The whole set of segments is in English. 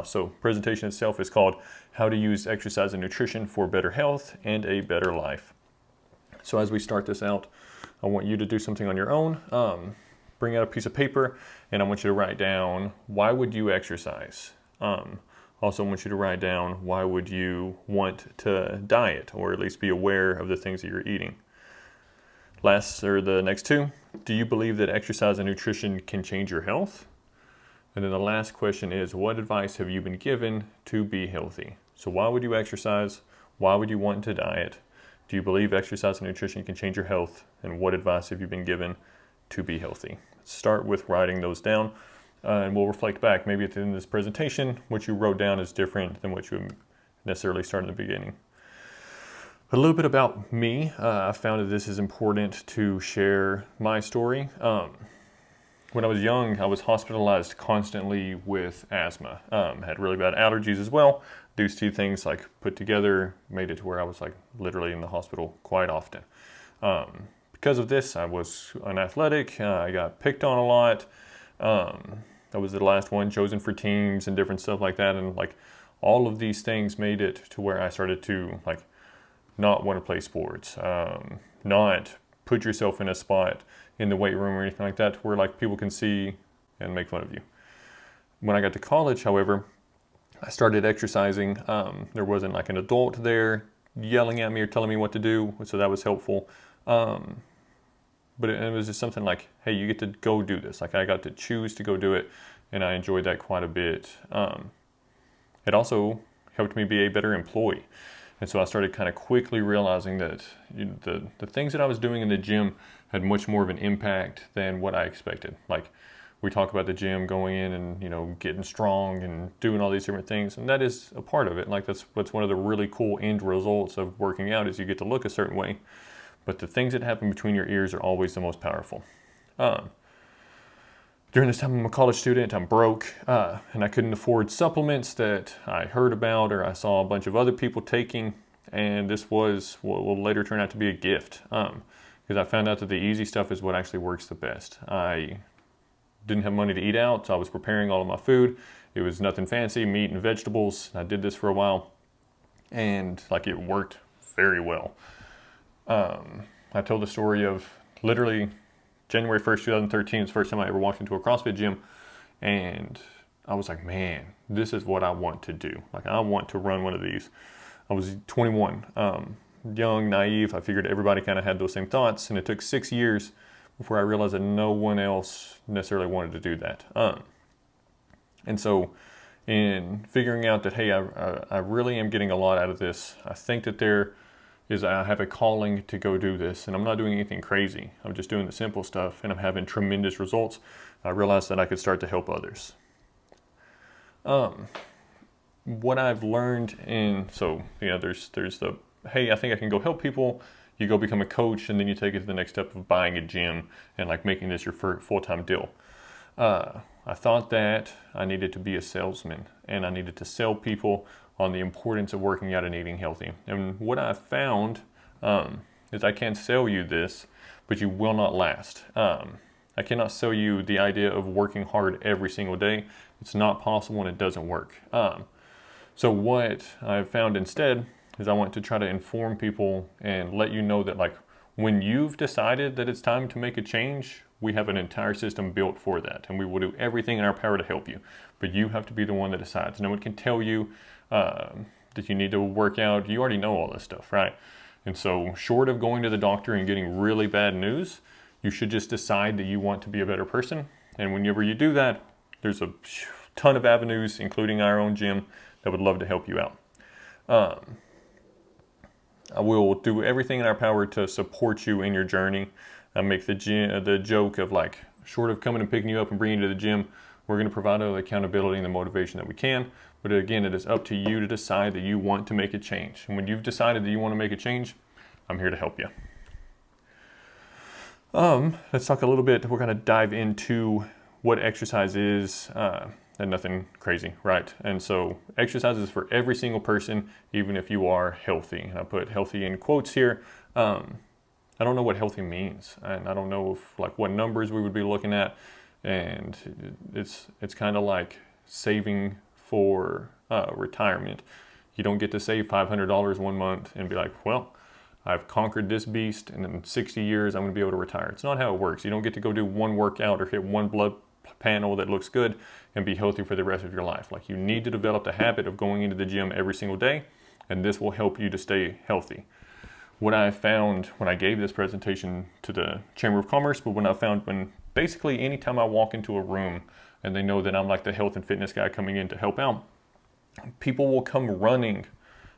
So presentation itself is called How to Use Exercise and Nutrition for Better Health and a Better Life. So as we start this out, I want you to do something on your own. Bring out a piece of paper and I want you to write down, why would you exercise? Also want you to write down, why would you want to diet, or at least be aware of the things that you're eating. The next two, do you believe that exercise and nutrition can change your health? And then the last question is, what advice have you been given to be healthy? So why would you exercise? Why would you want to diet? Do you believe exercise and nutrition can change your health? And what advice have you been given to be healthy? Let's start with writing those down, and we'll reflect back. Maybe at the end of this presentation, what you wrote down is different than what you necessarily started in the beginning. A little bit about me. I found that this is important to share my story. When I was young, I was hospitalized constantly with asthma. Had really bad allergies as well. These two things like put together made it to where I was like literally in the hospital quite often. Because of this, I was unathletic. I got picked on a lot. I was the last one chosen for teams and different stuff like that. And like all of these things made it to where I started to like not want to play sports, not put yourself in a spot in the weight room or anything like that where like people can see and make fun of you. When I got to college, however, I started exercising. There wasn't like an adult there yelling at me or telling me what to do, so that was helpful. But it was just something like, hey, you get to go do this. Like I got to choose to go do it, and I enjoyed that quite a bit. It also helped me be a better employee. And so I started kind of quickly realizing that the things that I was doing in the gym had much more of an impact than what I expected. Like we talk about the gym, going in and getting strong and doing all these different things, and that is a part of it. Like that's one of the really cool end results of working out is you get to look a certain way. But the things that happen between your ears are always the most powerful. During this time I'm a college student, I'm broke, and I couldn't afford supplements that I heard about or I saw a bunch of other people taking, and this was what will later turn out to be a gift, because I found out that the easy stuff is what actually works the best. I didn't have money to eat out, so I was preparing all of my food. It was nothing fancy, meat and vegetables. I did this for a while, and like it worked very well. I told the story of literally January 1st, 2013 was the first time I ever walked into a CrossFit gym, and I was like, man, this is what I want to do. Like I want to run one of these. I was 21, young, naive. I figured everybody kind of had those same thoughts, and it took 6 years before I realized that no one else necessarily wanted to do that. And so in figuring out that, hey, I really am getting a lot out of this, I think that I have a calling to go do this, and I'm not doing anything crazy. I'm just doing the simple stuff, and I'm having tremendous results. I realized that I could start to help others. What I've learned there's the, hey, I think I can go help people. You go become a coach, and then you take it to the next step of buying a gym and like making this your full-time deal. I thought that I needed to be a salesman, and I needed to sell people on the importance of working out and eating healthy. And what I found is I can sell you this, but you will not last. I cannot sell you the idea of working hard every single day. It's not possible and it doesn't work. So what I've found instead is I want to try to inform people and let you know that like when you've decided that it's time to make a change, we have an entire system built for that, and we will do everything in our power to help you. But you have to be the one that decides. No one can tell you that you need to work out. You already know all this stuff, right? And so short of going to the doctor and getting really bad news, you should just decide that you want to be a better person. And whenever you do that, there's a ton of avenues, including our own gym, that would love to help you out. I will do everything in our power to support you in your journey. I make the joke of like, short of coming and picking you up and bringing you to the gym, we're going to provide all the accountability and the motivation that we can. But again, it is up to you to decide that you want to make a change. And when you've decided that you want to make a change, I'm here to help you. Let's talk a little bit. We're going to dive into what exercise is, and nothing crazy, right? And so exercise is for every single person, even if you are healthy. And I put healthy in quotes here. I don't know what healthy means, and I don't know what numbers we would be looking at. And it's kind of like saving for retirement. You don't get to save $500 one month and be like, well, I've conquered this beast, and in 60 years, I'm going to be able to retire. It's not how it works. You don't get to go do one workout or hit one blood panel that looks good and be healthy for the rest of your life. Like, you need to develop the habit of going into the gym every single day, and this will help you to stay healthy. What I found when I gave this presentation to the Chamber of Commerce, but when I found when basically anytime I walk into a room and they know that I'm like the health and fitness guy coming in to help out, people will come running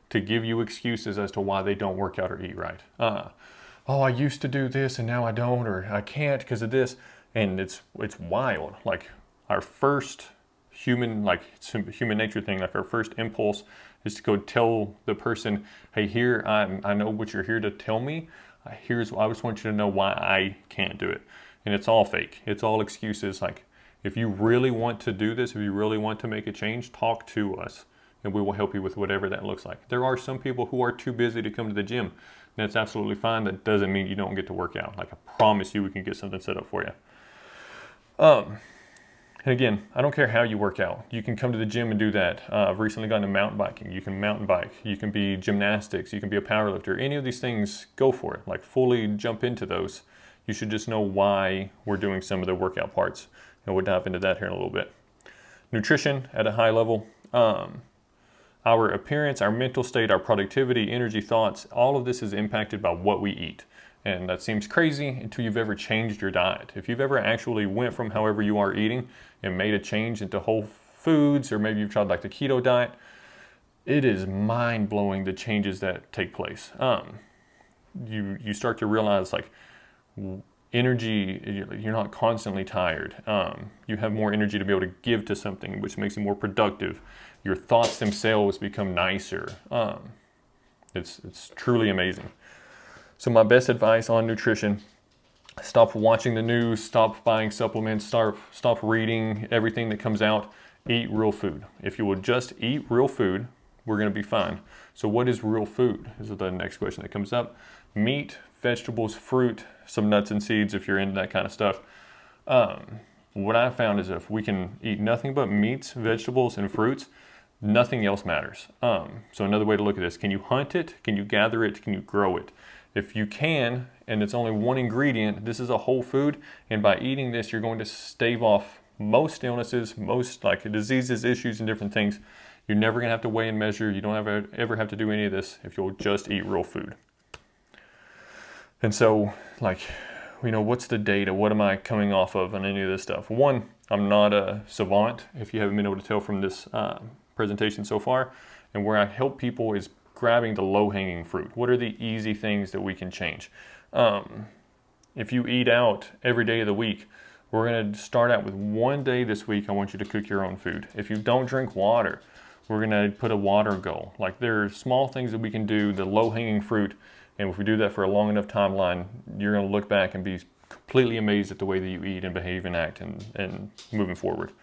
to give you excuses as to why they don't work out or eat right. Oh, I used to do this and now I don't, or I can't because of this. And it's wild. Like, our first human nature thing, like our first impulse is to go tell the person, hey, here, I know what you're here to tell me. I just want you to know why I can't do it. And it's all fake. It's all excuses. Like, if you really want to do this, if you really want to make a change, talk to us and we will help you with whatever that looks like. There are some people who are too busy to come to the gym. That's absolutely fine. That doesn't mean you don't get to work out. Like, I promise you, we can get something set up for you. And again, I don't care how you work out. You can come to the gym and do that. I've recently gotten into mountain biking. You can mountain bike. You can be gymnastics. You can be a powerlifter. Any of these things, go for it. Like, fully jump into those. You should just know why we're doing some of the workout parts. And we'll dive into that here in a little bit. Nutrition at a high level. Our appearance, our mental state, our productivity, energy, thoughts, all of this is impacted by what we eat. And that seems crazy until you've ever changed your diet. If you've ever actually went from however you are eating and made a change into whole foods, or maybe you've tried like the keto diet, it is mind-blowing the changes that take place. You start to realize, like, energy, you're not constantly tired. You have more energy to be able to give to something, which makes you more productive. Your thoughts themselves become nicer. It's truly amazing. So my best advice on nutrition: stop watching the news, stop buying supplements, stop reading everything that comes out. Eat real food. If you will just eat real food, we're going to be fine. So what is real food? Is the next question that comes up. Meat, vegetables, fruit, some nuts and seeds if you're into that kind of stuff. What I found is if we can eat nothing but meats, vegetables, and fruits, nothing else matters. So another way to look at this: can you hunt it? Can you gather it? Can you grow it? If you can, and it's only one ingredient, this is a whole food, and by eating this, you're going to stave off most illnesses, most like diseases, issues, and different things. You're never going to have to weigh and measure. You don't ever have to do any of this if you'll just eat real food. And so, like, what's the data? What am I coming off of on any of this stuff? One, I'm not a savant, if you haven't been able to tell from this presentation so far. And where I help people is grabbing the low-hanging fruit. What are the easy things that we can change? If you eat out every day of the week, we're going to start out with one day this week. I want you to cook your own food. If you don't drink water, we're going to put a water goal. Like, there are small things that we can do, the low-hanging fruit, and if we do that for a long enough timeline, you're going to look back and be completely amazed at the way that you eat and behave and act and moving forward.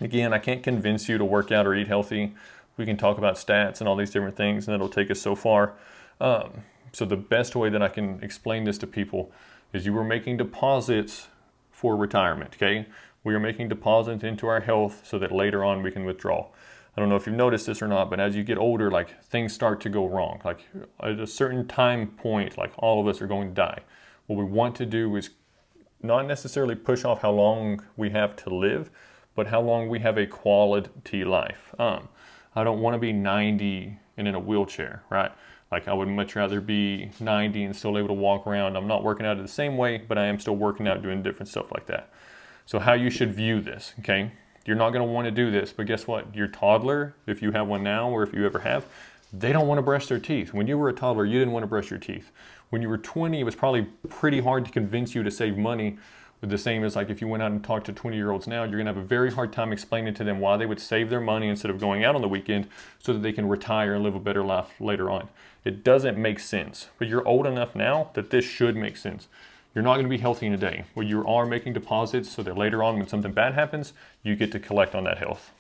Again, I can't convince you to work out or eat healthy. We can talk about stats and all these different things, and that'll take us so far. So the best way that I can explain this to people is you were making deposits for retirement, okay? We are making deposits into our health so that later on we can withdraw. I don't know if you've noticed this or not, but as you get older, like, things start to go wrong. Like, at a certain time point, like, all of us are going to die. What we want to do is not necessarily push off how long we have to live, but how long we have a quality life. I don't want to be 90 and in a wheelchair, right? Like, I would much rather be 90 and still able to walk around. I'm not working out the same way, but I am still working out, doing different stuff like that. So how you should view this, okay? You're not going to want to do this, but guess what? Your toddler, if you have one now or if you ever have, they don't want to brush their teeth. When you were a toddler, you didn't want to brush your teeth. When you were 20, it was probably pretty hard to convince you to save money. The same as, like, if you went out and talked to 20-year-olds now, you're going to have a very hard time explaining to them why they would save their money instead of going out on the weekend so that they can retire and live a better life later on. It doesn't make sense, but you're old enough now that this should make sense. You're not going to be healthy in a day. Well, you are making deposits so that later on when something bad happens, you get to collect on that health.